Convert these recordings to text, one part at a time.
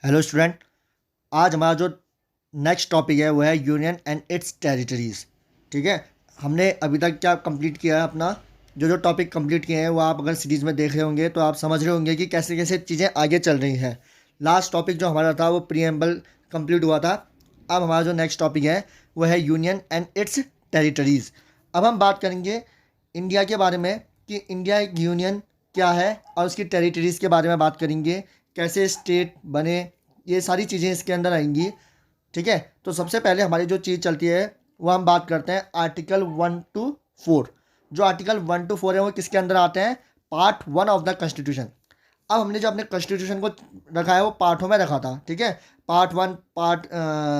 Hello student. आज हमारा जो नेक्स्ट टॉपिक है वो है यूनियन एंड इट्स टेरिटरीज़। ठीक है। हमने अभी तक क्या कंप्लीट किया है अपना जो जो टॉपिक कंप्लीट किए हैं वो आप अगर सीरीज़ में देख रहे होंगे तो आप समझ रहे होंगे कि कैसे कैसे चीज़ें आगे चल रही हैं। लास्ट टॉपिक जो हमारा था वो प्रीएम्बल कंप्लीट हुआ था। अब हमारा जो नेक्स्ट टॉपिक है वो है यूनियन एंड इट्स टेरिटरीज़। अब हम बात करेंगे इंडिया के बारे में कि इंडिया एक यूनियन क्या है और उसकी टेरिटरीज़ के बारे में बात करेंगे, कैसे स्टेट बने, ये सारी चीज़ें इसके अंदर आएंगी। ठीक है। तो सबसे पहले हमारी जो चीज़ चलती है वो हम बात करते हैं आर्टिकल 1 to 4। जो आर्टिकल 1 to 4 है वो किसके अंदर आते हैं? Part 1 of the constitution. अब हमने जो अपने कॉन्स्टिट्यूशन को रखा है वो पार्टों में रखा था। ठीक है। Part 1, part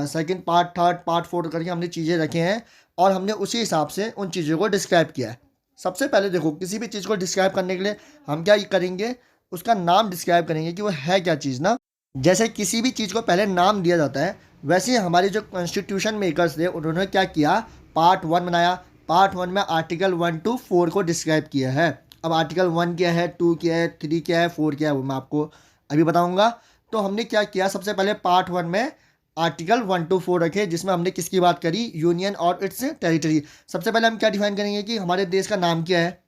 second, part 3, part 4 करके हमने चीज़ें रखे हैं और हमने उसी हिसाब से उन चीज़ों को डिस्क्राइब किया है। सबसे पहले देखो, किसी भी चीज़ को डिस्क्राइब करने के लिए हम क्या करेंगे, उसका नाम डिस्क्राइब करेंगे कि वो है क्या चीज़ ना। जैसे किसी भी चीज़ को पहले नाम दिया जाता है, वैसे ही हमारे जो कॉन्स्टिट्यूशन मेकर्स थे उन्होंने क्या किया, पार्ट 1 बनाया। पार्ट 1 में आर्टिकल 1 to 4 को डिस्क्राइब किया है। अब आर्टिकल 1 क्या है, 2 क्या है, 3 क्या है, 4 क्या है, वो मैं आपको अभी बताऊंगा। तो हमने क्या किया, सबसे पहले पार्ट 1 में आर्टिकल 1 to 4 रखे जिसमें हमने किसकी बात करी, यूनियन और इट्स टेरिटरी। सबसे पहले हम क्या डिफाइन करेंगे कि हमारे देश का नाम क्या है।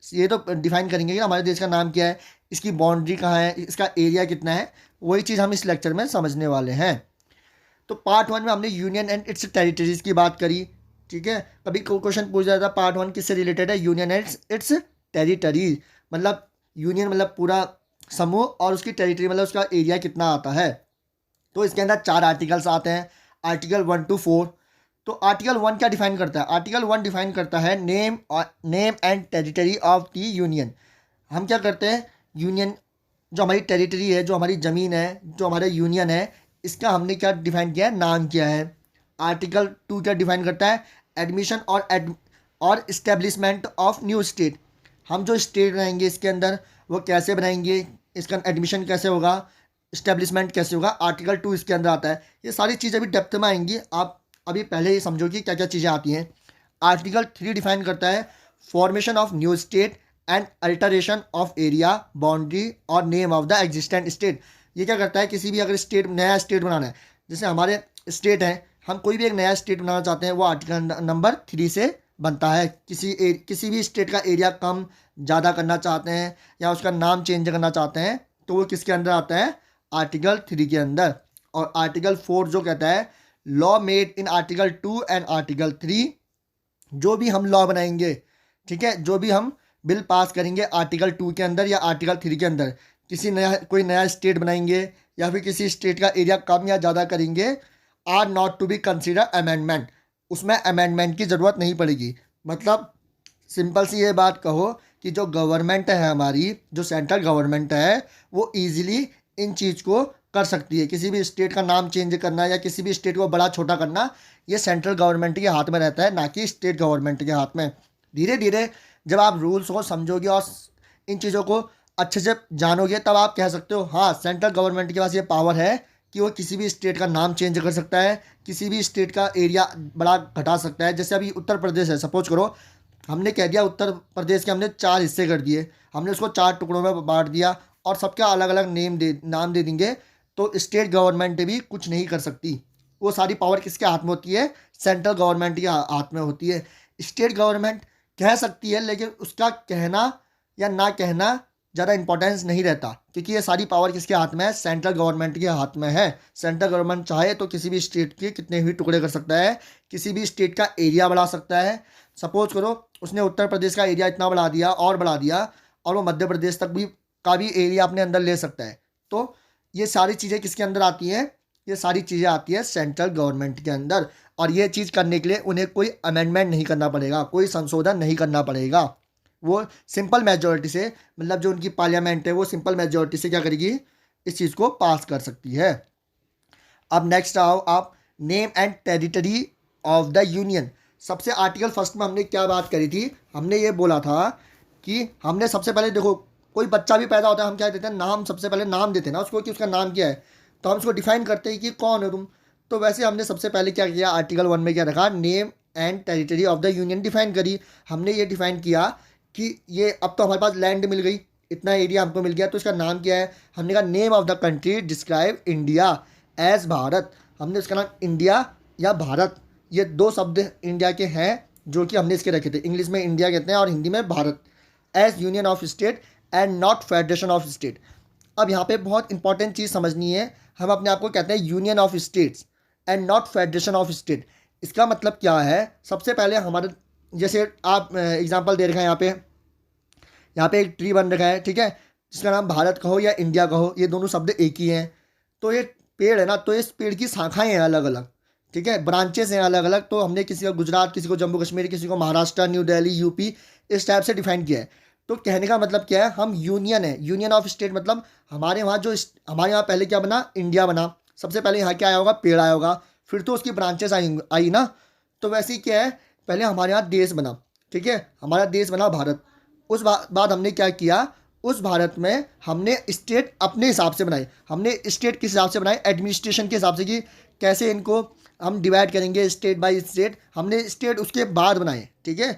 ये तो डिफाइन करेंगे कि हमारे देश का नाम क्या है, इसकी बाउंड्री कहाँ है, इसका एरिया कितना है। वही चीज़ हम इस लेक्चर में समझने वाले हैं। तो पार्ट 1 में हमने यूनियन एंड इट्स टेरिटरीज की बात करी। ठीक है। कभी क्वेश्चन पूछ जाता है पार्ट 1 किससे रिलेटेड है, यूनियन एंड इट्स टेरिटरीज। मतलब यूनियन मतलब पूरा समूह और उसकी टेरिटरी मतलब उसका एरिया कितना आता है। तो इसके अंदर 4 आर्टिकल्स आते हैं, आर्टिकल 1 to 4। तो आर्टिकल 1 क्या डिफाइन करता है? आर्टिकल 1 डिफाइन करता है name and territory of the union. हम क्या करते हैं, यूनियन जो हमारी टेरिटरी है, जो हमारी ज़मीन है, जो हमारा यूनियन है, इसका हमने क्या डिफाइन किया है, नाम किया है। आर्टिकल 2 क्या डिफाइन करता है, एडमिशन और इस्टेब्लिशमेंट ऑफ न्यू स्टेट। हम जो स्टेट रहेंगे इसके अंदर वो कैसे बनाएंगे, इसका एडमिशन कैसे होगा, इस्टेब्लिशमेंट कैसे होगा, आर्टिकल 2 इसके अंदर आता है। ये सारी चीज़ें अभी डेप्थ में आएंगी, आप अभी पहले ही समझो कि क्या क्या चीज़ें आती हैं। आर्टिकल 3 डिफाइन करता है formation of new state and alteration of area, boundary और name of the existent state. ये क्या करता है, किसी भी अगर स्टेट, नया स्टेट बनाना है, जैसे हमारे स्टेट हैं, हम कोई भी एक नया स्टेट बनाना चाहते हैं, वो आर्टिकल नंबर 3 से बनता है। किसी भी स्टेट का एरिया कम ज़्यादा करना चाहते हैं या उसका नाम चेंज करना चाहते हैं तो वो किसके अंदर आता है, आर्टिकल 3 के अंदर। और आर्टिकल 4 जो कहता है law made in article 2 and article 3। जो भी हम लॉ बनाएंगे, ठीक है, जो भी हम बिल पास करेंगे आर्टिकल 2 के अंदर या आर्टिकल 3 के अंदर, कोई नया स्टेट बनाएंगे या फिर किसी स्टेट का एरिया कम या ज़्यादा करेंगे, are not to be consider amendment. उसमें अमेंडमेंट की ज़रूरत नहीं पड़ेगी। मतलब सिंपल सी ये बात कहो कि जो गवर्नमेंट है हमारी, जो सेंट्रल गवर्नमेंट है, वो ईजिली इन चीज़ को कर सकती है। किसी भी स्टेट का नाम चेंज करना या किसी भी स्टेट को बड़ा छोटा करना, ये सेंट्रल गवर्नमेंट के हाथ में रहता है, ना कि स्टेट गवर्नमेंट के हाथ में। धीरे धीरे जब आप रूल्स को समझोगे और इन चीज़ों को अच्छे से जानोगे तब आप कह सकते हो हाँ, सेंट्रल गवर्नमेंट के पास ये पावर है कि वो किसी भी स्टेट का नाम चेंज कर सकता है, किसी भी स्टेट का एरिया बड़ा घटा सकता है। जैसे अभी उत्तर प्रदेश है, सपोज करो हमने कह दिया उत्तर प्रदेश के हमने 4 हिस्से कर दिए, हमने उसको 4 टुकड़ों में बांट दिया और सबका अलग अलग नाम दे देंगे, तो स्टेट गवर्नमेंट भी कुछ नहीं कर सकती। वो सारी पावर किसके हाथ में होती है, सेंट्रल गवर्नमेंट के हाथ में होती है। स्टेट गवर्नमेंट कह सकती है लेकिन उसका कहना या ना कहना ज़्यादा इंपॉर्टेंस नहीं रहता, क्योंकि ये सारी पावर किसके हाथ में है, सेंट्रल गवर्नमेंट के हाथ में है। सेंट्रल गवर्नमेंट चाहे तो किसी भी स्टेट के कितने भी टुकड़े कर सकता है, किसी भी स्टेट का एरिया बढ़ा सकता है। सपोज करो उसने उत्तर प्रदेश का एरिया इतना बढ़ा दिया और वो मध्य प्रदेश तक भी का भी एरिया अपने अंदर ले सकता है। तो ये सारी चीज़ें किसके अंदर आती हैं, ये सारी चीज़ें आती है सेंट्रल गवर्नमेंट के अंदर। और ये चीज़ करने के लिए उन्हें कोई अमेंडमेंट नहीं करना पड़ेगा, कोई संशोधन नहीं करना पड़ेगा। वो सिंपल मेजॉरिटी से, मतलब जो उनकी पार्लियामेंट है वो सिंपल मेजॉरिटी से क्या करेगी, इस चीज़ को पास कर सकती है। अब नेक्स्ट आओ आप, name and territory of the union. सबसे आर्टिकल फर्स्ट में हमने क्या बात करी थी, हमने ये बोला था कि हमने सबसे पहले देखो कोई बच्चा भी पैदा होता है हम क्या देते हैं, नाम, सबसे पहले नाम देते हैं ना उसको कि उसका नाम क्या है। तो हम उसको डिफाइन करते हैं कि कौन हो तुम। तो वैसे हमने सबसे पहले क्या किया, आर्टिकल 1 में क्या रखा, name and territory of the union define करी। हमने ये डिफाइन किया कि ये अब तो हमारे पास लैंड मिल गई, इतना एरिया हमको मिल गया, तो इसका नाम क्या है? हमने कहा name of the country describe India as Bharat. हमने इसका नाम इंडिया या भारत, ये दो शब्द इंडिया के हैं जो कि हमने इसके रखे थे। इंग्लिश में इंडिया कहते हैं और हिंदी में Bharat. As union of state and not federation of state. अब यहाँ पे बहुत इंपॉर्टेंट चीज़ समझनी है, हम अपने आप को कहते हैं union of states and not federation of state. इसका मतलब क्या है? सबसे पहले हमारे, जैसे आप एग्जांपल दे रखे हैं यहाँ पे एक ट्री बन रखा है, ठीक है, जिसका नाम भारत कहो या इंडिया कहो, ये दोनों शब्द एक ही हैं। तो ये पेड़ है ना, तो इस पेड़ की शाखाएं हैं अलग अलग, ठीक है, ब्रांचेस हैं अलग अलग। तो हमने किसी को गुजरात, किसी को जम्मू कश्मीर, किसी को महाराष्ट्र, न्यू दिल्ली, यूपी, इस टाइप से डिफाइन किया है। तो कहने का मतलब क्या है? हम यूनियन है, यूनियन ऑफ स्टेट, मतलब हमारे वहाँ जो हमारे यहाँ पहले क्या बना? इंडिया बना। सबसे पहले यहाँ क्या आया होगा? पेड़ आया होगा, फिर तो उसकी ब्रांचेस आई ना। तो वैसे ही क्या है, पहले हमारे यहाँ देश बना, ठीक है, हमारा देश बना भारत। उस बाद हमने क्या किया? उस भारत में हमने स्टेट अपने हिसाब से बनाए। हमने स्टेट किस हिसाब से बनाए? एडमिनिस्ट्रेशन के हिसाब से, कि कैसे इनको हम डिवाइड करेंगे स्टेट बाय स्टेट। हमने स्टेट उसके बाद बनाए, ठीक है।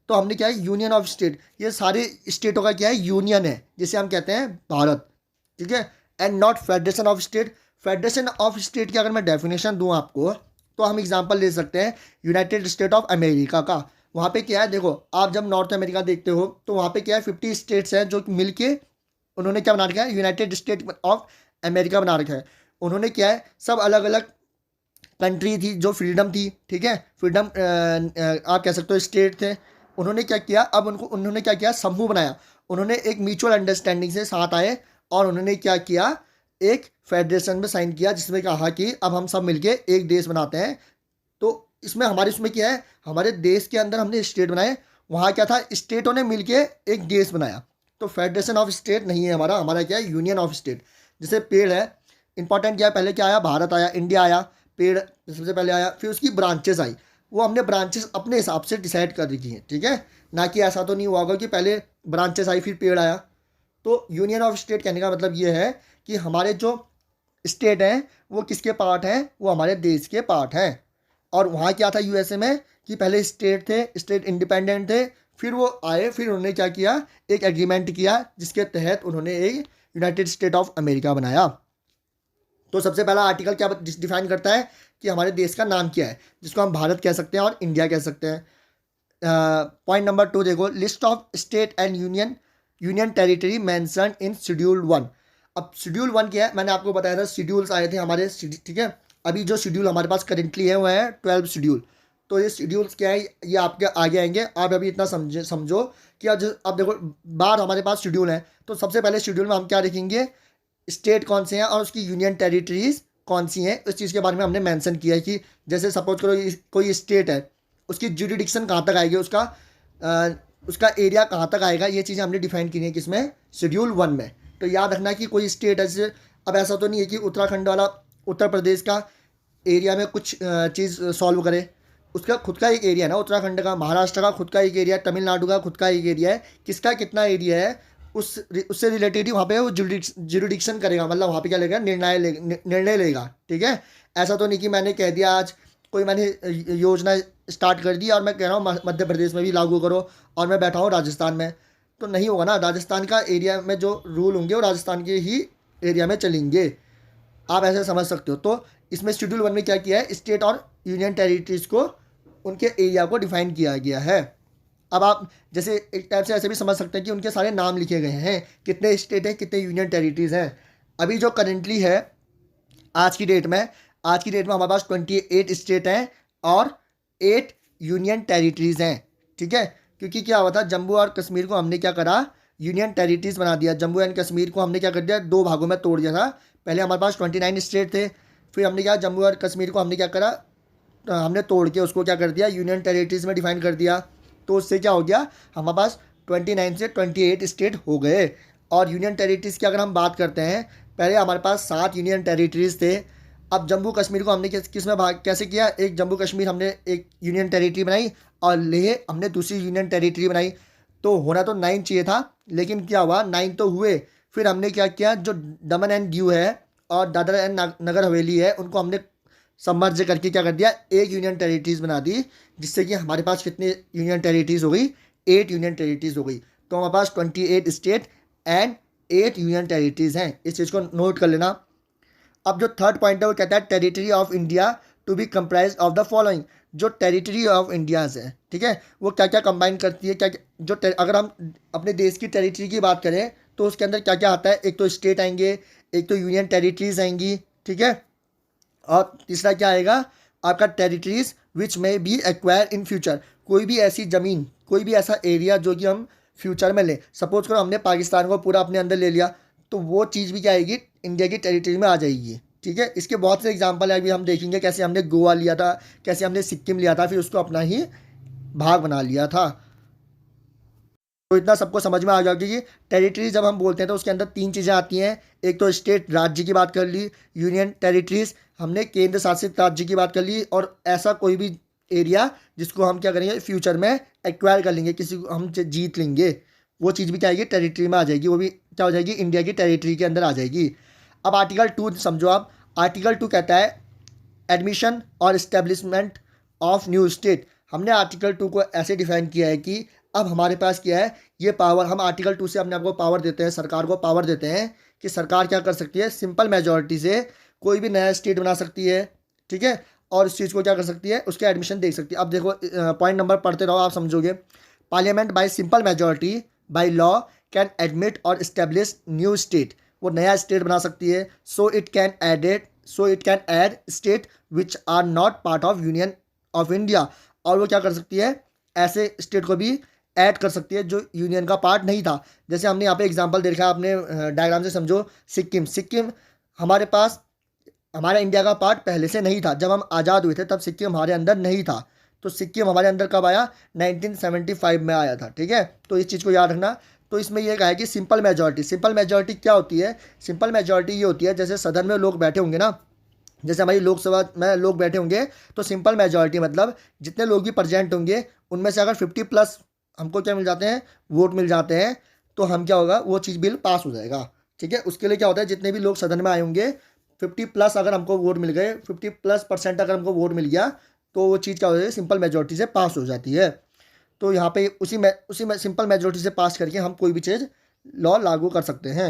तो हमने क्या है? Union of state. ये सारे स्टेटों का क्या है? यूनियन है, जिसे हम कहते हैं भारत, ठीक है। And not federation of state. Federation of state की अगर मैं डेफिनेशन दूं आपको, तो हम एग्जांपल ले सकते हैं यूनाइटेड स्टेट ऑफ अमेरिका का। वहाँ पे क्या है? देखो, आप जब नॉर्थ अमेरिका देखते हो तो वहाँ पे क्या है? 50 स्टेट्स हैं जो मिलके उन्होंने क्या बना रखा है? यूनाइटेड स्टेट ऑफ अमेरिका बना रखा है। उन्होंने क्या है? सब अलग अलग कंट्री थी जो फ्रीडम थी, ठीक है, फ्रीडम आप कह सकते हो स्टेट थे। उन्होंने क्या किया? अब उन्होंने क्या किया? समूह बनाया। उन्होंने एक म्यूचुअल अंडरस्टैंडिंग से साथ आए और उन्होंने क्या किया? एक फेडरेशन में साइन किया, जिसमें कहा कि अब हम सब मिलके एक देश बनाते हैं। तो इसमें क्या है? हमारे देश के अंदर हमने स्टेट बनाए, वहाँ क्या था? स्टेटों ने मिलके एक देश बनाया। तो फेडरेशन ऑफ स्टेट नहीं है हमारा, हमारा क्या है? Union of state. जैसे पेड़ है, इंपॉर्टेंट क्या है? पहले क्या आया? भारत आया, इंडिया आया, पेड़ सबसे पहले आया, फिर उसकी ब्रांचेस आई। वो हमने ब्रांचेस अपने हिसाब से डिसाइड कर रखी हैं, ठीक है, ना कि ऐसा तो नहीं हुआ होगा कि पहले ब्रांचेस आई फिर पेड़ आया। तो यूनियन ऑफ स्टेट कहने का मतलब ये है कि हमारे जो स्टेट हैं वो किसके पार्ट हैं? वो हमारे देश के पार्ट हैं। और वहाँ क्या था यूएसए में, कि पहले स्टेट थे, स्टेट इंडिपेंडेंट थे, फिर वो आए, फिर उन्होंने क्या किया? एक एग्रीमेंट किया, जिसके तहत उन्होंने एक यूनाइटेड स्टेट ऑफ अमेरिका बनाया। तो सबसे पहला आर्टिकल क्या डिफाइन करता है? कि हमारे देश का नाम क्या है, जिसको हम भारत कह सकते हैं और इंडिया कह सकते हैं। पॉइंट नंबर 2 देखो, list of state and union territory mention in schedule 1। अब शेड्यूल 1 क्या है? मैंने आपको बताया था शेड्यूल्स आए थे हमारे, ठीक है। अभी जो शेड्यूल हमारे पास करेंटली है वो है 12 शेड्यूल। तो ये शेड्यूल्स क्या है? ये आपके आगे आएंगे। आप अभी इतना समझो कि अब देखो, बाहर हमारे पास शेड्यूल है, तो सबसे पहले शेड्यूल में हम क्या लिखेंगे? स्टेट कौन से हैं और उसकी यूनियन टेरिटरीज कौन सी हैं, उस चीज़ के बारे में हमने मेंशन किया है। कि जैसे सपोज करो कोई स्टेट है, उसकी जुरिडिक्शन कहाँ तक आएगी, उसका एरिया कहाँ तक आएगा, ये चीज़ें हमने डिफाइन की है किसमें? शेड्यूल 1 में। तो याद रखना कि कोई स्टेट है, जैसे अब ऐसा तो नहीं है कि उत्तराखंड वाला उत्तर प्रदेश का एरिया में कुछ चीज़ सॉल्व करे। उसका खुद का एक एरिया है ना उत्तराखंड का, महाराष्ट्र का खुद का एक एरिया है, तमिलनाडु का खुद का एक एरिया है। किसका कितना एरिया है उससे रिलेटेड ही वहाँ पे वो जुरिडिक्शन करेगा, मतलब वहाँ पे क्या लेगा? निर्णय लेगा, ठीक है। ऐसा तो नहीं कि मैंने कह दिया आज मैंने योजना स्टार्ट कर दी और मैं कह रहा हूँ मध्य प्रदेश में भी लागू करो और मैं बैठा हूँ राजस्थान में, तो नहीं होगा ना। राजस्थान का एरिया में जो रूल होंगे वो राजस्थान के ही एरिया में चलेंगे, आप ऐसे समझ सकते हो। तो इसमें शेड्यूल 1 में क्या किया है? स्टेट और यूनियन टेरिटरीज को, उनके एरिया को डिफाइन किया गया है। अब आप जैसे एक टाइप से ऐसे भी समझ सकते हैं कि उनके सारे नाम लिखे गए हैं, कितने स्टेट हैं, कितने यूनियन टेरिटरीज हैं। अभी जो करेंटली है आज की डेट में हमारे पास 28 स्टेट हैं और 8 यूनियन टेरिटरीज हैं, ठीक है। क्योंकि क्या हुआ था, जम्मू और कश्मीर को हमने क्या करा? यूनियन टेरिटरीज बना दिया। जम्मू एंड कश्मीर को हमने क्या कर दिया? 2 भागों में तोड़ दिया था। पहले हमारे पास 29 स्टेट थे, फिर हमने क्या, जम्मू और कश्मीर को हमने क्या करा? हमने तोड़ के उसको क्या कर दिया? यूनियन टेरिटरीज में डिफाइन कर दिया। तो उससे क्या हो गया? हमारे पास 29 से 28 स्टेट हो गए। और यूनियन टेरिटरीज की अगर हम बात करते हैं, पहले हमारे पास 7 यूनियन टेरिटरीज थे। अब जम्मू कश्मीर को हमने किस में भाग कैसे किया? एक जम्मू कश्मीर हमने एक यूनियन टेरिटरी बनाई और लेह हमने दूसरी यूनियन टेरिटरी बनाई। तो होना तो 9 चाहिए था, लेकिन क्या हुआ? 9 तो हुए। फिर हमने क्या किया? जो दमन एंड दीव है और दादरा एंड नगर हवेली है, उनको हमने सबमर्ज करके क्या कर दिया? एक यूनियन टेरिटरीज बना दी, जिससे कि हमारे पास कितने यूनियन टेरिटरीज हो गई? 8 यूनियन टेरिटरीज हो गई। तो हमारे पास 28 स्टेट एंड 8 यूनियन टेरिटरीज हैं। इस चीज़ को नोट कर लेना। अब जो थर्ड पॉइंट है वो कहता है territory of India to be comprise of the following. जो टेरिटरी ऑफ इंडियाज़ है, ठीक है, वो क्या क्या कंबाइन करती है, क्या क्या जो अगर हम अपने देश की टेरिटरी की बात करें तो उसके अंदर क्या क्या आता है। एक तो स्टेट आएंगे, एक तो यूनियन टेरिटरीज आएंगी, ठीक है, और तीसरा क्या आएगा आपका टेरिटरीज विच में बी एक्वायर इन फ्यूचर। कोई भी ऐसी ज़मीन, कोई भी ऐसा एरिया जो कि हम फ्यूचर में लें। सपोज करो हमने पाकिस्तान को पूरा अपने अंदर ले लिया, तो वो चीज़ भी क्या आएगी, इंडिया की टेरिटरी में आ जाएगी, ठीक है। इसके बहुत से एग्जांपल है, अभी हम देखेंगे कैसे हमने गोवा लिया था, कैसे हमने सिक्किम लिया था, फिर उसको अपना ही भाग बना लिया था। तो इतना सबको समझ में आ गया कि टेरिटरी जब हम बोलते हैं तो उसके अंदर तीन चीज़ें आती हैं। एक तो स्टेट, राज्य की बात कर ली, यूनियन टेरिटरीज हमने केंद्र शासित राज्य की बात कर ली, और ऐसा कोई भी एरिया जिसको हम क्या करेंगे फ्यूचर में एक्वायर कर लेंगे, किसी को हम जीत लेंगे, वो चीज़ भी क्या आएगी, टेरिटरी में आ जाएगी, वो भी क्या हो जाएगी, इंडिया की टेरिटरी के अंदर आ जाएगी। अब आर्टिकल 2 समझो आप। आर्टिकल 2 कहता है एडमिशन और इस्टेब्लिशमेंट ऑफ न्यू स्टेट। हमने आर्टिकल 2 को ऐसे डिफाइन किया है कि अब हमारे पास क्या है, ये पावर, हम आर्टिकल 2 से अपने आप को पावर देते हैं, सरकार को पावर देते हैं कि सरकार क्या कर सकती है, सिंपल मेजॉरिटी से कोई भी नया स्टेट बना सकती है, ठीक है, और इस चीज़ को क्या कर सकती है, उसके एडमिशन दे सकती है। अब देखो पॉइंट नंबर पढ़ते रहो, आप समझोगे। Parliament by simple majority by law can admit और इस्टेब्लिश न्यू स्टेट। वो नया स्टेट बना सकती है। So it can add state which are not part of union of India. और वो क्या कर सकती है, ऐसे स्टेट को भी ऐड कर सकती है जो यूनियन का पार्ट नहीं था। जैसे हमने यहाँ पे एग्जांपल देखा है, आपने डायग्राम से समझो। सिक्किम हमारे पास, हमारा इंडिया का पार्ट पहले से नहीं था। जब हम आज़ाद हुए थे तब सिक्किम हमारे अंदर नहीं था। तो सिक्किम हमारे अंदर कब आया, 1975 में आया था, ठीक है। तो इस चीज़ को याद रखना। तो इसमें यह कहा है कि सिंपल मेजॉरिटी क्या होती है। सिंपल मेजॉरिटी ये होती है, जैसे सदन में लोग बैठे होंगे ना, जैसे हमारी लोकसभा में लोग बैठे होंगे, तो सिंपल मेजॉरिटी मतलब जितने लोग भी प्रेजेंट होंगे उनमें से अगर 50+ हमको क्या मिल जाते हैं, वोट मिल जाते हैं, तो हम क्या होगा, वो चीज़ बिल पास हो जाएगा, ठीक है। उसके लिए क्या होता है, जितने भी लोग सदन में आए होंगे 50+ अगर हमको वोट मिल गए, 50+% अगर हमको वोट मिल गया, तो वो चीज़ क्या हो जाएगी, सिंपल मेजॉरिटी से पास हो जाती है। तो यहाँ पे उसी में सिंपल मेजॉरिटी से पास करके हम कोई भी चीज़ लॉ लागू कर सकते हैं।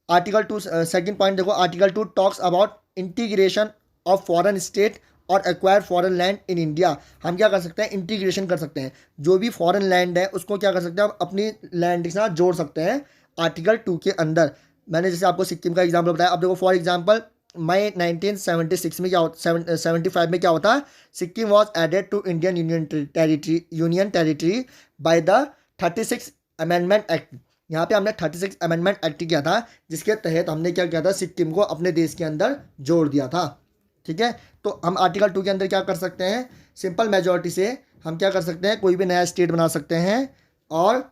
आर्टिकल 2 सेकंड पॉइंट देखो। Article 2 talks about integration of foreign state और acquire foreign land in India. हम क्या कर सकते हैं, इंटीग्रेशन कर सकते हैं। जो भी फॉरेन लैंड है उसको क्या कर सकते हैं, हम अपनी लैंड के साथ जोड़ सकते हैं आर्टिकल 2 के अंदर। मैंने जैसे आपको सिक्किम का एग्जाम्पल बताया। अब देखो फॉर एग्जाम्पल मई 1976 में क्या होता, 75 में क्या होता है, Sikkim was added to Indian union territory by the 36 amendment act. यहाँ पे हमने 36 अमेंडमेंट एक्ट किया था, जिसके तहत हमने क्या किया था, सिक्किम को अपने देश के अंदर जोड़ दिया था, ठीक है। तो हम आर्टिकल 2 के अंदर क्या कर सकते हैं, सिंपल मेजॉरिटी से हम क्या कर सकते हैं, कोई भी नया स्टेट बना सकते हैं, और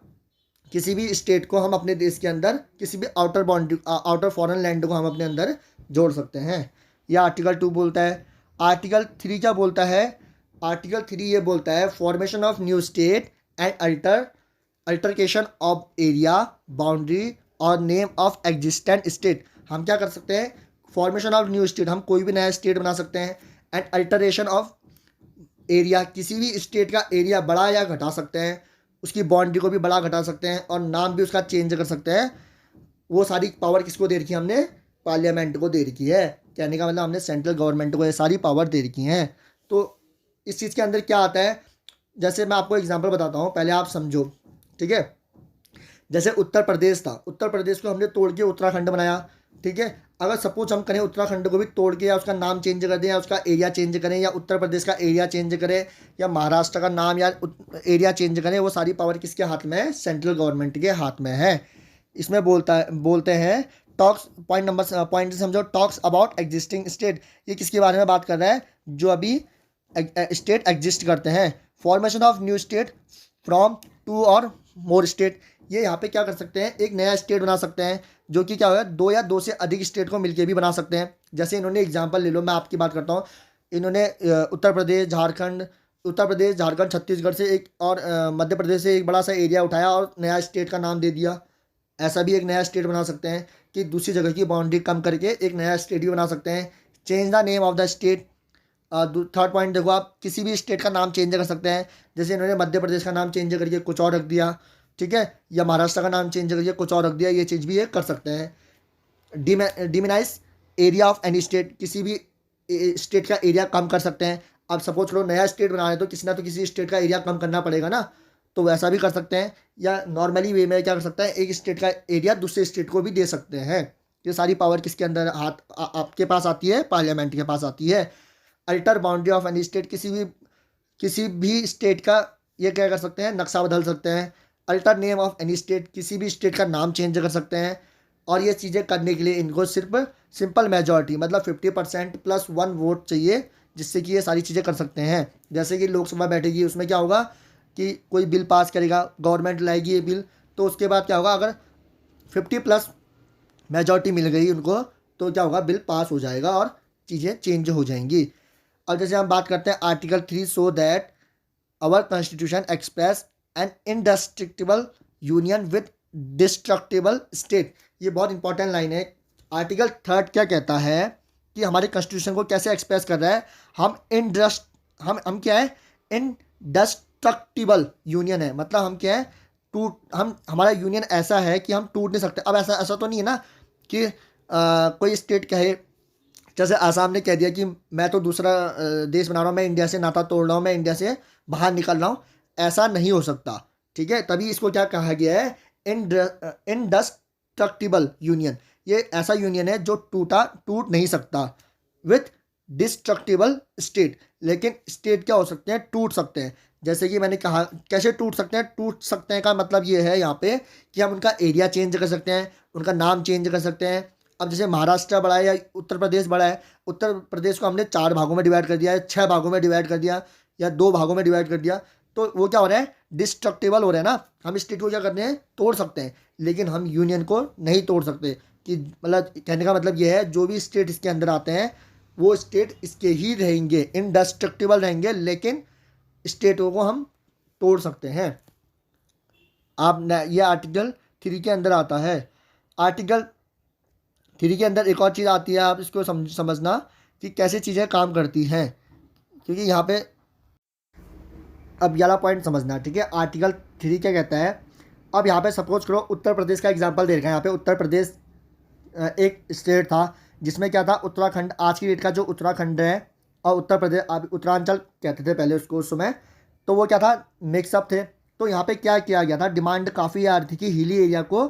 किसी भी स्टेट को हम अपने देश के अंदर, किसी भी आउटर फॉरेन लैंड को हम अपने अंदर जोड़ सकते हैं। यह आर्टिकल 2 बोलता है। आर्टिकल 3 क्या बोलता है, आर्टिकल 3 ये बोलता है formation of new state and altercation of area, boundary और नेम ऑफ एग्जिस्टेंट स्टेट। हम क्या कर सकते हैं, फॉर्मेशन ऑफ न्यू स्टेट, हम कोई भी नया स्टेट बना सकते हैं, एंड अल्टरेशन ऑफ एरिया, किसी भी स्टेट का एरिया बढ़ा या घटा सकते हैं, उसकी बाउंड्री को भी बढ़ा घटा सकते हैं, और नाम भी उसका चेंज कर सकते हैं। वो सारी पावर किसको दे रखी है, हमने पार्लियामेंट को दे रखी है। कहने का मतलब हमने सेंट्रल गवर्नमेंट को ये सारी पावर दे रखी हैं। तो इस चीज़ के अंदर क्या आता है, जैसे मैं आपको एग्जांपल बताता हूँ, पहले आप समझो, ठीक है। जैसे उत्तर प्रदेश था, उत्तर प्रदेश को हमने तोड़ के उत्तराखंड बनाया, ठीक है। अगर सपोज हम करें उत्तराखंड को भी तोड़ के, या उसका नाम चेंज कर दें, या उसका एरिया चेंज करें, या उत्तर प्रदेश का एरिया चेंज करें, या महाराष्ट्र का नाम या एरिया चेंज करें, वो सारी पावर किसके हाथ में है, सेंट्रल गवर्नमेंट के हाथ में है। इसमें बोलते हैं टॉक्स, पॉइंट समझो, टॉक्स अबाउट एग्जिस्टिंग स्टेट। ये किसके बारे में बात कर रहा है, जो अभी स्टेट एग्जिस्ट करते हैं। Formation of new state from 2 और मोर स्टेट। ये यहाँ पे क्या कर सकते हैं, एक नया स्टेट बना सकते हैं, जो कि क्या होगा, 2 या 2 से अधिक स्टेट को मिलके भी बना सकते हैं। जैसे इन्होंने एग्जांपल ले लो, मैं आपकी बात करता हूँ। इन्होंने उत्तर प्रदेश, झारखंड, छत्तीसगढ़ से एक, और मध्य प्रदेश से एक बड़ा सा एरिया उठाया और नया स्टेट का नाम दे दिया। ऐसा भी एक नया स्टेट बना सकते हैं कि दूसरी जगह की बाउंड्री कम करके एक नया स्टेट भी बना सकते हैं। Change the name of the state. Third point देखो, आप किसी भी स्टेट का नाम चेंज कर सकते हैं। जैसे इन्होंने मध्य प्रदेश का नाम चेंज करके कुछ और रख दिया। ठीक है, या महाराष्ट्र का नाम चेंज करके कुछ और रख दिया, ये चीज़ भी ये कर सकते हैं। डिमिनाइज एरिया ऑफ एनी स्टेट, किसी भी स्टेट का एरिया कम कर सकते हैं। अब सपोज करो नया स्टेट बना रहे तो किसी ना तो किसी स्टेट का एरिया कम करना पड़ेगा ना, तो वैसा भी कर सकते हैं। या नॉर्मली वे में क्या कर सकते हैं, एक स्टेट का एरिया दूसरे स्टेट को भी दे सकते हैं। ये सारी पावर किसके अंदर आपके पास आती है, पार्लियामेंट के पास आती है। Alter boundary of any state, किसी भी स्टेट का ये क्या कर सकते हैं, नक्शा बदल सकते हैं। Alter name of any state, किसी भी स्टेट का नाम चेंज कर सकते हैं। और ये चीज़ें करने के लिए इनको सिर्फ सिंपल मेजॉरिटी मतलब 50% प्लस 1 वोट चाहिए, जिससे कि ये सारी चीज़ें कर सकते हैं। जैसे कि लोकसभा बैठेगी, उसमें क्या होगा कि कोई बिल पास करेगा, गवर्नमेंट लाएगी ये बिल, तो उसके बाद क्या होगा, अगर 50+ मेजॉरिटी मिल गई उनको तो क्या होगा, बिल पास हो जाएगा और चीज़ें चेंज हो जाएंगी। अब जैसे हम बात करते हैं article 3, so that our constitution express an indestructible union with destructible state. ये बहुत इंपॉर्टेंट लाइन है। आर्टिकल 3 क्या कहता है कि हमारे कॉन्स्टिट्यूशन को कैसे एक्सप्रेस कर रहा है, हम क्या है, इनडिस्ट्रक्टिबल यूनियन है, मतलब हम क्या है, हमारा यूनियन ऐसा है कि हम टूट नहीं सकते। अब ऐसा ऐसा तो नहीं है ना कि कोई स्टेट कहे, जैसे आसाम ने कह दिया कि मैं तो दूसरा देश बना रहा हूँ, मैं इंडिया से नाता तोड़ रहा हूँ, मैं इंडिया से बाहर निकल रहा हूँ। ऐसा नहीं हो सकता, ठीक है। तभी इसको क्या कहा गया है, इनडिस्ट्रक्टिबल यूनियन। ये ऐसा यूनियन है जो टूट नहीं सकता विथ डिस्ट्रक्टिबल स्टेट। लेकिन स्टेट क्या हो सकते हैं, टूट सकते हैं। जैसे कि मैंने कहा, कैसे टूट सकते हैं, टूट सकते हैं का मतलब ये है यहाँ पे कि हम उनका एरिया चेंज कर सकते हैं, उनका नाम चेंज कर सकते हैं। अब जैसे महाराष्ट्र बड़ा है या उत्तर प्रदेश बड़ा है, उत्तर प्रदेश को हमने 4 भागों में डिवाइड कर दिया है, 6 भागों में डिवाइड कर दिया, या 2 भागों में डिवाइड कर दिया, तो वो क्या हो रहा है, डिस्ट्रक्टिबल हो रहा है ना। हम स्टेट को क्या करते हैं, तोड़ सकते हैं, लेकिन हम यूनियन को नहीं तोड़ सकते। कि मतलब कहने का मतलब ये है, जो भी स्टेट इसके अंदर आते हैं वो स्टेट इसके ही रहेंगे, इनडिस्ट्रक्टिबल रहेंगे, लेकिन स्टेटों को हम तोड़ सकते हैं। ये आर्टिकल 3 के अंदर आता है। आर्टिकल 3 के अंदर एक और चीज़ आती है, आप इसको समझना कि कैसे चीज़ें काम करती हैं, क्योंकि यहाँ पे अब वाला पॉइंट समझना, ठीक है। आर्टिकल 3 क्या कहता है, अब यहाँ पे सपोज करो उत्तर प्रदेश का एग्जांपल दे रखा है। यहाँ पे उत्तर प्रदेश एक स्टेट था जिसमें क्या था, उत्तराखंड, आज की डेट का जो उत्तराखंड है और उत्तर प्रदेश, अब उत्तरांचल कहते थे पहले उसको उस समय, तो वो क्या था, मिक्सअप थे। तो यहाँ पे क्या किया गया था, डिमांड काफ़ी आ रही थी कि हिली एरिया को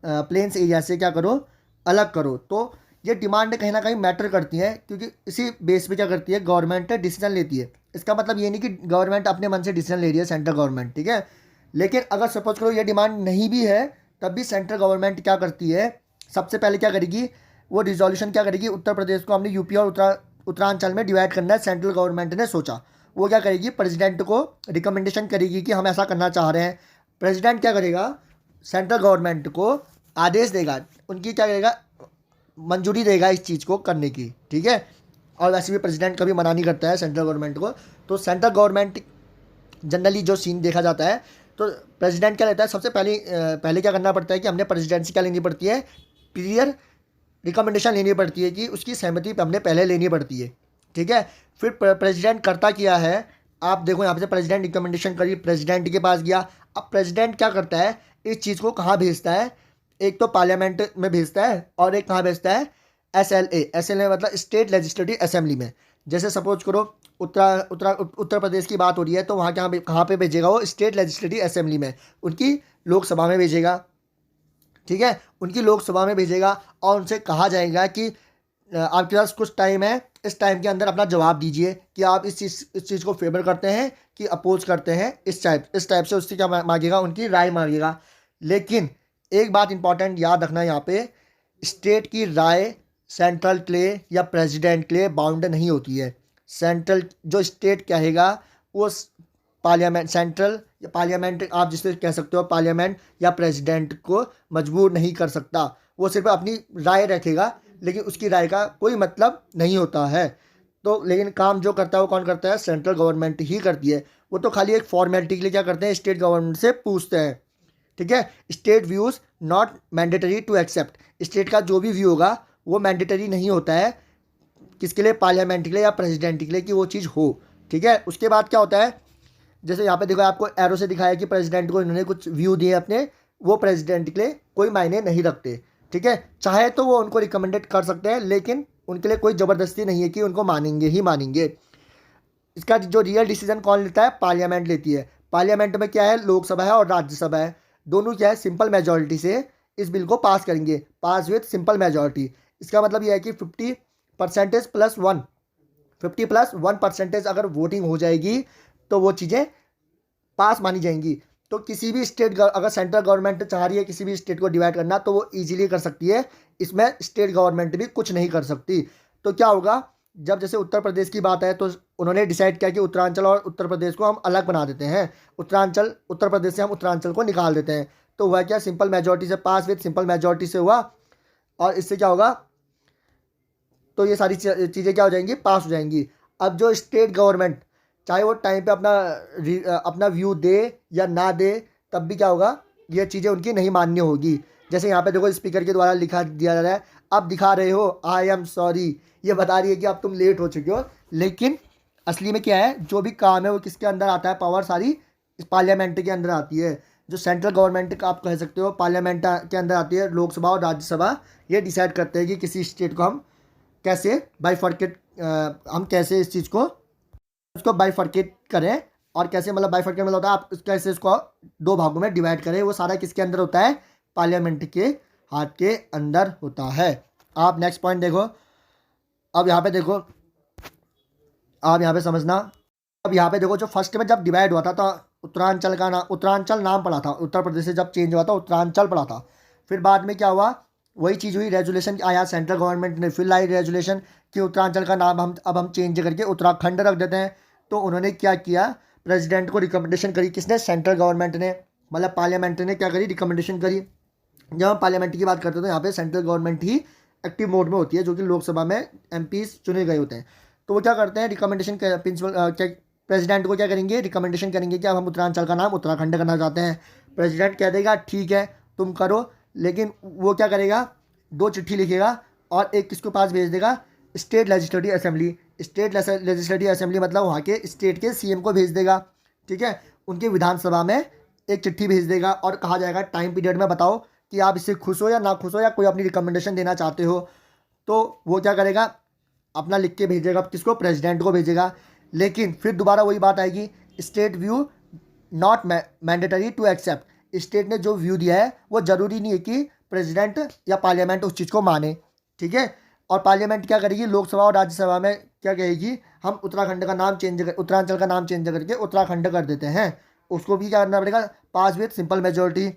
प्लेन्स एरिया से क्या करो, अलग करो। तो ये डिमांड कहीं ना कहीं मैटर करती है, क्योंकि इसी बेस पे क्या करती है, गवर्नमेंट डिसीजन लेती है। इसका मतलब ये नहीं कि गवर्नमेंट अपने मन से डिसीजन ले रही है, सेंट्रल गवर्नमेंट, ठीक है। लेकिन अगर सपोज करो ये डिमांड नहीं भी है, तब भी सेंट्रल गवर्नमेंट क्या करती है, सबसे पहले क्या करेगी, वो रिजोल्यूशन क्या करेगी, उत्तर प्रदेश को हमने यूपी और उत्तरांचल में डिवाइड करना है, सेंट्रल गवर्नमेंट ने सोचा, वो क्या करेगी, प्रेसिडेंट को रिकमेंडेशन करेगी कि हम ऐसा करना चाह रहे हैं। प्रेसिडेंट क्या करेगा, सेंट्रल गवर्नमेंट को आदेश देगा, उनकी क्या करेगा, मंजूरी देगा इस चीज़ को करने की, ठीक है। और वैसे भी प्रेसिडेंट कभी मना नहीं करता है सेंट्रल गवर्नमेंट को। तो सेंट्रल गवर्नमेंट जनरली जो सीन देखा जाता है, तो प्रेसिडेंट क्या लेता है, सबसे पहले क्या करना पड़ता है कि हमने प्रेसिडेंसी क्या लेनी पड़ती है, क्लियर रिकमेंडेशन लेनी पड़ती है, कि उसकी सहमति हमने पहले लेनी पड़ती है, ठीक है। फिर प्रेसिडेंट करता क्या है, आप देखो यहाँ पे प्रेसिडेंट रिकमेंडेशन करी, प्रेसिडेंट के पास गया। अब प्रेसिडेंट क्या करता है, इस चीज़ को कहाँ भेजता है, एक तो पार्लियामेंट में भेजता है और एक कहाँ भेजता है, एसएलए मतलब स्टेट लेजिस्लेटिव असेंबली में। जैसे सपोज करो उत्तर प्रदेश की बात हो रही है, तो वहाँ कहाँ पे भेजेगा, वो स्टेट लेजिस्लेटिव असेंबली में, उनकी लोकसभा में भेजेगा, ठीक है, उनकी लोकसभा में भेजेगा। और उनसे कहा जाएगा कि आपके पास कुछ टाइम है, इस टाइम के अंदर अपना जवाब दीजिए कि आप इस चीज़ को फेवर करते हैं कि अपोज करते हैं। इस टाइप से उससे क्या मांगेगा, उनकी राय मांगेगा। लेकिन एक बात इंपॉर्टेंट याद रखना, यहाँ पे स्टेट की राय सेंट्रल के लिए या प्रेसिडेंट के लिए बाउंड नहीं होती है। सेंट्रल जो स्टेट कहेगा वो पार्लियामेंट, सेंट्रल या पार्लियामेंट आप जिसे कह सकते हो, पार्लियामेंट या प्रेसिडेंट को मजबूर नहीं कर सकता। वो सिर्फ अपनी राय रखेगा, लेकिन उसकी राय का कोई मतलब नहीं होता है। तो लेकिन काम जो करता है वो कौन करता है, सेंट्रल गवर्नमेंट ही करती है। वो तो खाली एक फॉर्मेलिटी के लिए क्या करते हैं, स्टेट गवर्नमेंट से पूछते हैं, ठीक है। State views not mandatory to accept, state का जो भी व्यू होगा वो मैंडेटरी नहीं होता है किसके लिए, पार्लियामेंट के लिए या प्रेसिडेंट के लिए, कि वो चीज़ हो, ठीक है। उसके बाद क्या होता है, जैसे यहाँ पे देखो आपको एरो से दिखाया कि प्रेसिडेंट को इन्होंने कुछ व्यू दिए अपने, वो प्रेसिडेंट के लिए कोई मायने नहीं रखते, ठीक है। चाहे तो वो उनको रिकमेंडेड कर सकते हैं, लेकिन उनके लिए कोई ज़बरदस्ती नहीं है कि उनको मानेंगे ही मानेंगे। इसका जो रियल डिसीजन कौन लेता है, पार्लियामेंट लेती है। पार्लियामेंट में क्या है, लोकसभा है और राज्यसभा है, दोनों क्या है सिंपल मेजोरिटी से इस बिल को पास करेंगे, पास विथ सिंपल मेजोरिटी। इसका मतलब यह है कि 50% प्लस 1, 50+1% अगर वोटिंग हो जाएगी तो वो चीज़ें पास मानी जाएंगी। तो किसी भी स्टेट, अगर सेंट्रल गवर्नमेंट चाह रही है किसी भी स्टेट को डिवाइड करना तो वो इजीली कर सकती है, इसमें स्टेट गवर्नमेंट भी कुछ नहीं कर सकती। तो क्या होगा, जब जैसे उत्तर प्रदेश की बात है तो उन्होंने डिसाइड किया कि उत्तरांचल और उत्तर प्रदेश को हम अलग बना देते हैं, उत्तर प्रदेश से हम उत्तरांचल को निकाल देते हैं। तो हुआ क्या, सिंपल मेजोरिटी से पास, विथ सिंपल मेजोरिटी से हुआ, और इससे क्या होगा, तो ये सारी चीज़ें क्या हो जाएंगी, पास हो जाएंगी। अब जो स्टेट गवर्नमेंट चाहे वो टाइम पे अपना व्यू दे या ना दे, तब भी क्या होगा, ये चीज़ें उनकी नहीं मान्य होगी। जैसे यहाँ पे देखो स्पीकर के द्वारा लिखा दिया जा रहा है, अब दिखा रहे हो आई एम सॉरी, ये बता रही है कि अब तुम लेट हो चुके हो। लेकिन असली में क्या है, जो भी काम है वो किसके अंदर आता है, पावर सारी इस पार्लियामेंट के अंदर आती है। जो सेंट्रल गवर्नमेंट का आप कह सकते हो पार्लियामेंट के अंदर आती है, लोकसभा और राज्यसभा ये डिसाइड करते हैं कि किसी स्टेट को हम कैसे बाइफर्केट, हम कैसे इस चीज़ को उसको बाइफर्केट करें, और कैसे मतलब बाइफर्केट मतलब होता है आप कैसे इसको दो भागों में डिवाइड करें, वो सारा किसके अंदर होता है, पार्लियामेंट के हाथ के अंदर होता है। आप नेक्स्ट पॉइंट देखो, अब यहाँ पे देखो, आप यहाँ पे समझना, अब यहाँ पे देखो जो फर्स्ट में जब डिवाइड हुआ था तो उत्तरांचल नाम पड़ा था, उत्तर प्रदेश से जब चेंज हुआ था उत्तरांचल पड़ा था। फिर बाद में क्या हुआ, वही चीज़ हुई, रेजुलेशन आया सेंट्रल गवर्नमेंट ने, फिर लाई रेजुलेशन कि उत्तरांचल का नाम हम चेंज करके उत्तराखंड रख देते हैं। तो उन्होंने क्या किया, प्रेसिडेंट को रिकमेंडेशन करी, किसने, सेंट्रल गवर्नमेंट ने, मतलब पार्लियामेंट ने क्या करी, रिकमेंडेशन करी। जब हम पार्लियामेंट की बात करते हैं तो यहाँ पे सेंट्रल गवर्नमेंट ही एक्टिव मोड में होती है, जो कि लोकसभा में एमपीज चुने गए होते हैं। तो वो क्या करते हैं, रिकमेंडेशन प्रिंसिपल प्रेसिडेंट को क्या करेंगे, रिकमेंडेशन करेंगे कि अब हम उत्तरांचल का नाम उत्तराखंड करना चाहते हैं। प्रेसिडेंट कह देगा ठीक है तुम करो, लेकिन वो क्या करेगा, 2 चिट्ठी लिखेगा और एक किसके पास भेज देगा, state legislative assembly. State legislative assembly मतलब वहाँ के स्टेट के सीएम को भेज देगा, ठीक है। उनके विधानसभा में एक चिट्ठी भेज देगा और कहा जाएगा टाइम पीरियड में बताओ कि आप इससे खुश हो या ना खुश हो, या कोई अपनी रिकमेंडेशन देना चाहते हो। तो वो क्या करेगा, अपना लिख के भेजेगा, किसको, प्रेसिडेंट को भेजेगा। लेकिन फिर दोबारा वही बात आएगी, state view not mandatory to accept. State ने जो व्यू दिया है वो ज़रूरी नहीं है कि प्रेसिडेंट या पार्लियामेंट उस चीज़ को माने, ठीक है। और पार्लियामेंट क्या करेगी, लोकसभा और राज्यसभा में क्या कहेगी, हम उत्तरांचल का नाम चेंज करके उत्तराखंड कर देते हैं। उसको भी क्या करना पड़ेगा, pass with simple majority.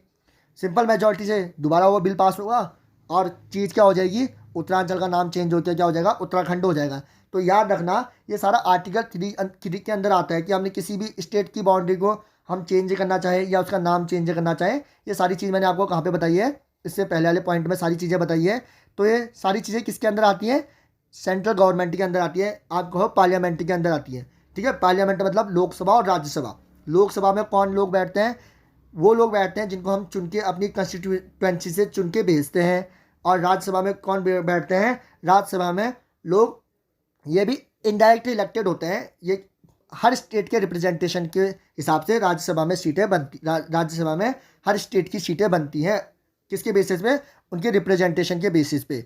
Simple majority से दोबारा वो बिल पास होगा और चीज़ क्या हो जाएगी, उत्तरांचल का नाम चेंज होकर क्या हो जाएगा, उत्तराखंड हो जाएगा। तो याद रखना ये सारा आर्टिकल 3 के अंदर आता है कि हमने किसी भी स्टेट की बाउंड्री को हम चेंज करना चाहे या उसका नाम चेंज करना चाहे। ये सारी चीज़ मैंने आपको कहाँ पे बताई है, इससे पहले वाले पॉइंट में सारी चीज़ें बताई है। तो ये सारी चीज़ें किसके अंदर आती हैं, सेंट्रल गवर्नमेंट के अंदर आती है, आप कहो पार्लियामेंट के अंदर आती है, ठीक है। पार्लियामेंट मतलब लोकसभा और राज्यसभा। लोकसभा में कौन लोग बैठते हैं, वो लोग बैठते हैं जिनको हम चुन के अपनी कंस्टिट्यूएंसी से चुन के भेजते हैं। और राज्यसभा में कौन बैठते हैं, राज्यसभा में लोग ये भी इनडायरेक्टली इलेक्टेड होते हैं। ये हर स्टेट के रिप्रेजेंटेशन के हिसाब से राज्यसभा में सीटें बनती, राज्यसभा में हर स्टेट की सीटें बनती हैं, किसके बेसिस पे, उनके रिप्रेजेंटेशन के बेसिस पे,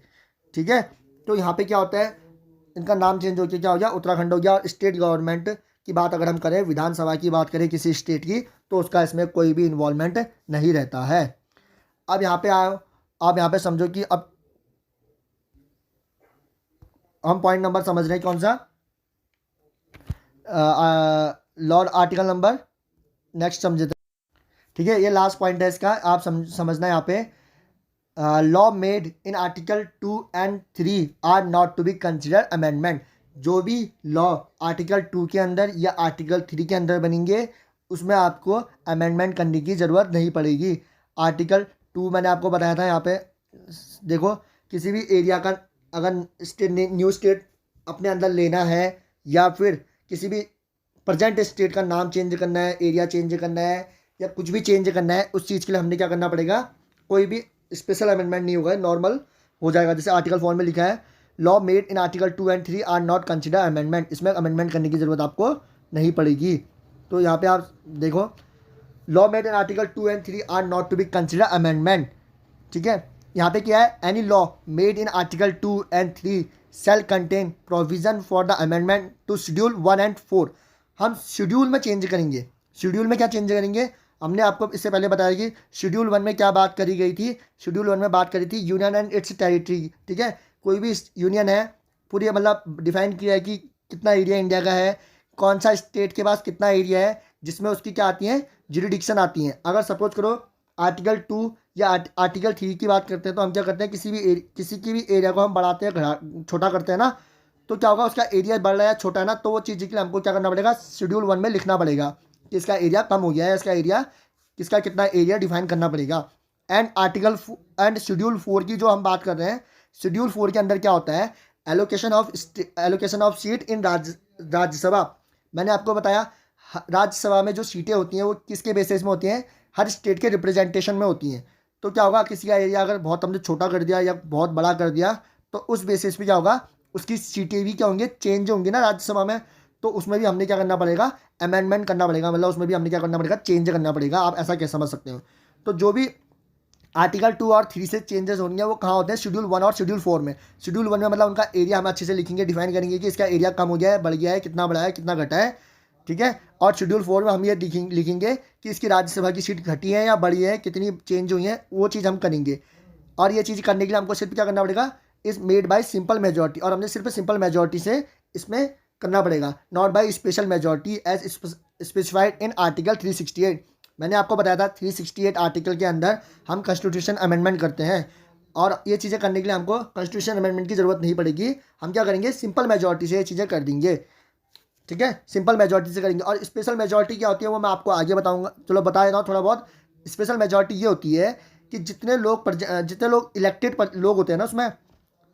ठीक है। तो यहाँ पे क्या होता है, इनका नाम चेंज होकर क्या हो गया, उत्तराखंड हो गया। और स्टेट गवर्नमेंट की बात अगर हम करें, विधानसभा की बात करें किसी स्टेट की, तो उसका इसमें कोई भी इन्वॉल्वमेंट नहीं रहता है। अब यहाँ पे आओ, आप यहाँ पे समझो कि अब हम पॉइंट नंबर समझ रहे हैं कौन सा, लॉ आर्टिकल नंबर नेक्स्ट समझे थे, ठीक है। ये लास्ट पॉइंट है इसका, आप समझना यहाँ पे, law made in article 2 and 3 are not to be consider amendment. जो भी लॉ आर्टिकल 2 के अंदर या आर्टिकल 3 के अंदर बनेंगे उसमें आपको अमेंडमेंट करने की ज़रूरत नहीं पड़ेगी। आर्टिकल 2 मैंने आपको बताया था, यहाँ पे देखो, किसी भी एरिया का अगर स्टेट न्यू स्टेट अपने अंदर लेना है, या फिर किसी भी प्रेजेंट स्टेट का नाम चेंज करना है, एरिया चेंज करना है, या कुछ भी चेंज करना है, उस चीज़ के लिए हमने क्या करना पड़ेगा, कोई भी स्पेशल अमेंडमेंट नहीं होगा, नॉर्मल हो जाएगा। जैसे आर्टिकल 4 में लिखा है, law made in article 2 and 3 are not consider amendment, इसमें अमेंडमेंट करने की ज़रूरत आपको नहीं पड़ेगी। तो यहाँ पे आप देखो, law made in article 2 and 3 are not to be consider amendment. ठीक है, यहाँ पे क्या है, any law made in article 2 and 3 shall contain provision for the amendment to schedule 1 and 4। हम शेड्यूल में चेंज करेंगे। शेड्यूल में क्या चेंज करेंगे, हमने आपको इससे पहले बताया कि शेड्यूल 1 में क्या बात करी गई थी। शेड्यूल 1 में बात करी थी यूनियन एंड इट्स टेरिटरी। ठीक है, कोई भी यूनियन है पूरी, मतलब डिफाइन किया है कि कितना एरिया इंडिया का है, कौन सा स्टेट के पास कितना एरिया है, जिसमें उसकी क्या आती हैं, जुरिडिक्शन आती हैं। अगर सपोज करो आर्टिकल 2 या आर्टिकल 3 की बात करते हैं, तो हम क्या करते हैं, किसी की भी एरिया को हम बढ़ाते हैं, छोटा करते हैं ना, तो क्या होगा, उसका एरिया बढ़ रहा है, छोटा है ना, तो वो चीज़ के लिए हमको क्या करना पड़ेगा, शेड्यूल 1 में लिखना पड़ेगा कि इसका एरिया कम हो गया है, इसका एरिया, किसका कितना एरिया डिफाइन करना पड़ेगा। एंड शेड्यूल 4 की जो हम बात कर रहे हैं, शेड्यूल 4 के अंदर क्या होता है, एलोकेशन ऑफ सीट इन राज्यसभा। मैंने आपको बताया राज्यसभा में जो सीटें होती हैं वो किसके बेसिस में होती हैं, हर स्टेट के रिप्रेजेंटेशन में होती हैं। तो क्या होगा, किसी का एरिया अगर बहुत हमने छोटा कर दिया या बहुत बड़ा कर दिया, तो उस बेसिस पे क्या होगा, उसकी सीटें भी क्या होंगी, चेंज होंगी ना राज्यसभा में। तो उसमें भी हमने क्या करना पड़ेगा, अमेंडमेंट करना पड़ेगा, मतलब उसमें भी हमने क्या करना पड़ेगा, चेंज करना पड़ेगा। आप ऐसा क्या समझ सकते हो। तो जो भी आर्टिकल 2 और 3 से चेंजेस होंगे वो कहाँ होते हैं, शेड्यूल 1 और शेड्यूल 4 में। शेड्यूल 1 में मतलब उनका एरिया हम अच्छे से लिखेंगे, डिफाइन करेंगे कि इसका एरिया कम हो गया है, बढ़ गया है, कितना बढ़ा है, कितना घटा है। ठीक है, और शेड्यूल 4 में हम ये लिखेंगे कि इसकी राज्यसभा की सीट घटी है या बढ़ी है, कितनी चेंज हुई है, वो चीज़ हम करेंगे। और ये चीज़ करने के लिए हमको सिर्फ क्या करना पड़ेगा, is made by simple majority, और हमने सिर्फ सिंपल मेजॉरिटी से इसमें करना पड़ेगा, not by special majority as specified in article 368। मैंने आपको बताया था 368 आर्टिकल के अंदर हम कॉन्स्टिट्यूशन अमेंडमेंट करते हैं, और ये चीज़ें करने के लिए हमको कॉन्स्टिट्यूशन अमेंडमेंट की ज़रूरत नहीं पड़ेगी। हम क्या करेंगे, सिंपल मेजॉरिटी से ये चीज़ें कर देंगे। ठीक है, सिंपल मेजॉरिटी से करेंगे। और स्पेशल मेजॉरिटी क्या होती है वो मैं आपको आगे बताऊंगा, चलो बता देता हूँ थोड़ा बहुत। स्पेशल मेजॉरिटी ये होती है कि जितने लोग इलेक्टेड लोग होते हैं ना उसमें,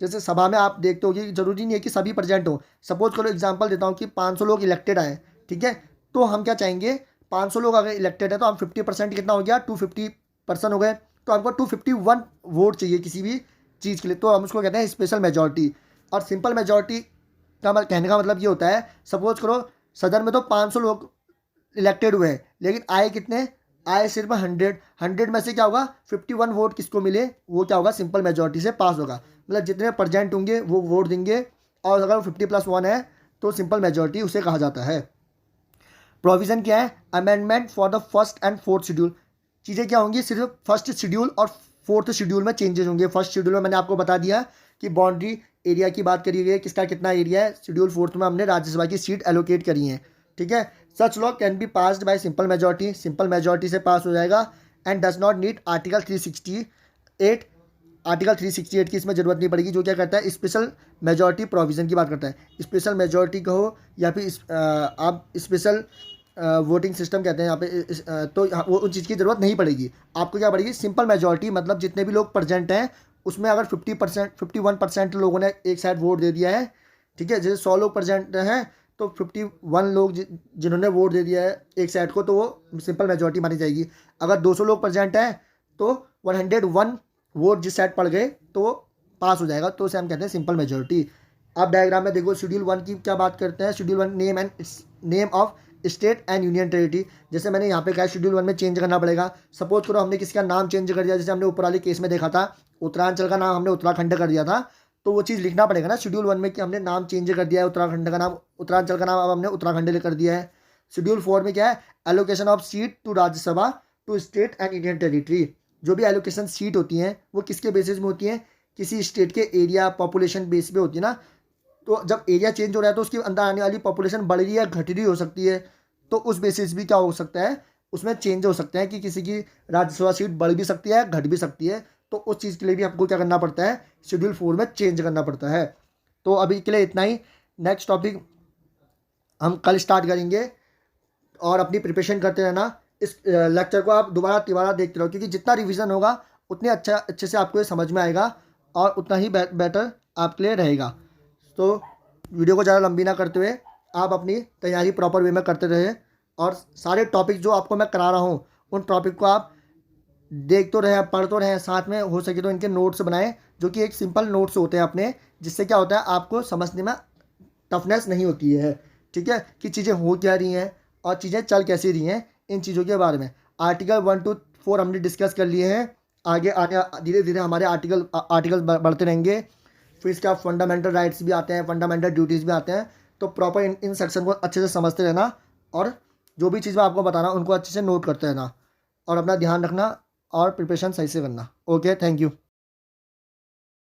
जैसे सभा में आप देखते हो कि जरूरी नहीं है कि सभी प्रेजेंट हो। सपोज करो एग्जांपल देता हूँ कि 500 लोग इलेक्टेड आए, ठीक है, तो हम क्या चाहेंगे, 500 लोग अगर इलेक्टेड है तो हम 50% कितना हो गया, 250% हो गए, तो हमको 251 वोट चाहिए किसी भी चीज़ के लिए, तो हम उसको कहते हैं स्पेशल मेजॉरिटी। और सिंपल मेजॉरिटी का कहने का मतलब ये होता है, सपोज करो सदन में तो 500 लोग इलेक्टेड हुए हैं, लेकिन आए कितने, आए सिर्फ 100 में से क्या होगा, 51 वोट किसको मिले, वो क्या होगा, सिंपल मेजॉरिटी से पास होगा। मतलब जितने प्रेजेंट होंगे वो वोट देंगे, और अगर 50+1 है तो सिंपल मेजॉरिटी उसे कहा जाता है। प्रोविज़न क्या है, amendment for the first and fourth schedule. चीज़ें क्या होंगी, सिर्फ फर्स्ट शेड्यूल और फोर्थ शेड्यूल में चेंजेस होंगे। फर्स्ट शेड्यूल में मैंने आपको बता दिया कि बाउंड्री एरिया की बात करी गई है, किसका कितना एरिया है। शेड्यूल 4 में हमने राज्यसभा की सीट एलोकेट करी है। ठीक है, such law can be passed by simple majority, simple majority से पास हो जाएगा। And does not need article 368, article 368 की इसमें जरूरत नहीं पड़ेगी, जो क्या करता है, स्पेशल मेजॉरिटी प्रोविज़न की बात करता है। स्पेशल मेजॉरिटी कहो या फिर आप स्पेशल वोटिंग सिस्टम कहते हैं यहाँ पे, तो वो उन चीज़ की ज़रूरत नहीं पड़ेगी। आपको क्या पड़ेगी, सिंपल मेजॉरिटी, मतलब जितने भी लोग प्रेजेंट हैं उसमें अगर 51% लोगों ने एक साइड वोट दे दिया है, ठीक है, जैसे 100 लोग प्रेजेंट हैं तो 51 लोग जिन्होंने वोट दे दिया है एक साइड को, तो वो सिंपल मेजॉरिटी मानी जाएगी। अगर 200 लोग प्रेजेंट हैं तो 101 वोट जिस साइड पड़ गए तो वो पास हो जाएगा, तो उसे हम कहते हैं सिंपल मेजॉरिटी। आप डायग्राम में देखो, शेड्यूल 1 की क्या बात करते हैं, schedule 1 name of state and union territory. जैसे मैंने यहाँ पे कहा शेड्यूल 1 में चेंज करना पड़ेगा। सपोज करो हमने किसी का नाम चेंज कर दिया, जैसे हमने ऊपर वाले केस में देखा था, उत्तरांचल का नाम हमने उत्तराखंड कर दिया था, तो वो चीज़ लिखना पड़ेगा ना शेड्यूल 1 में कि हमने नाम चेंज कर दिया है, उत्तराखंड का नाम, उत्तरांचल का नाम अब हमने उत्तराखंड कर दिया है। शेड्यूल 4 में क्या है, allocation of seat to Rajya Sabha to state and union territory. जो भी एलोकेशन सीट होती हैं वो किसके बेसिस में होती हैं, किसी स्टेट के एरिया पॉपुलेशन बेस पे होती है ना। तो जब एरिया चेंज हो रहा है तो उसके अंदर आने वाली पॉपुलेशन बढ़ रही है घट रही हो सकती है, तो उस बेसिस भी क्या हो सकता है, उसमें चेंज हो सकते हैं कि किसी की राज्यसभा सीट बढ़ भी सकती है घट भी सकती है। तो उस चीज़ के लिए भी हमको क्या करना पड़ता है, शेड्यूल 4 में चेंज करना पड़ता है। तो अभी के लिए इतना ही, नेक्स्ट टॉपिक हम कल स्टार्ट करेंगे, और अपनी प्रिपरेशन करते रहना। इस लेक्चर को आप दोबारा तिबारा देखते रहो, क्योंकि जितना रिवीजन होगा उतने अच्छे से आपको ये समझ में आएगा, और उतना ही बेटर आपके लिए रहेगा। तो वीडियो को ज़्यादा लंबी ना करते हुए आप अपनी तैयारी प्रॉपर वे में करते रहे, और सारे टॉपिक जो आपको मैं करा रहा हूँ उन टॉपिक को आप देख तो रहे, पढ़ तो रहे, साथ में हो सके तो इनके नोट्स बनाएं, जो कि एक सिंपल नोट्स होते हैं अपने, जिससे क्या होता है आपको समझने में टफनेस नहीं होती है। ठीक है, कि चीज़ें हो क्या रही हैं, और चीज़ें चल कैसी रही हैं, इन चीज़ों के बारे में। आर्टिकल 1 to 4 हमने डिस्कस कर लिए हैं। आगे आगे धीरे धीरे हमारे आर्टिकल बढ़ते रहेंगे। फिर इसके बाद फंडामेंटल राइट्स भी आते हैं, फंडामेंटल ड्यूटीज़ भी आते हैं। तो प्रॉपर इन सेक्शन को अच्छे से समझते रहना, और जो भी चीज़ मैं आपको बताना उनको अच्छे से नोट करते रहना, और अपना ध्यान रखना और प्रिपरेशन सही से करना। Okay, thank you.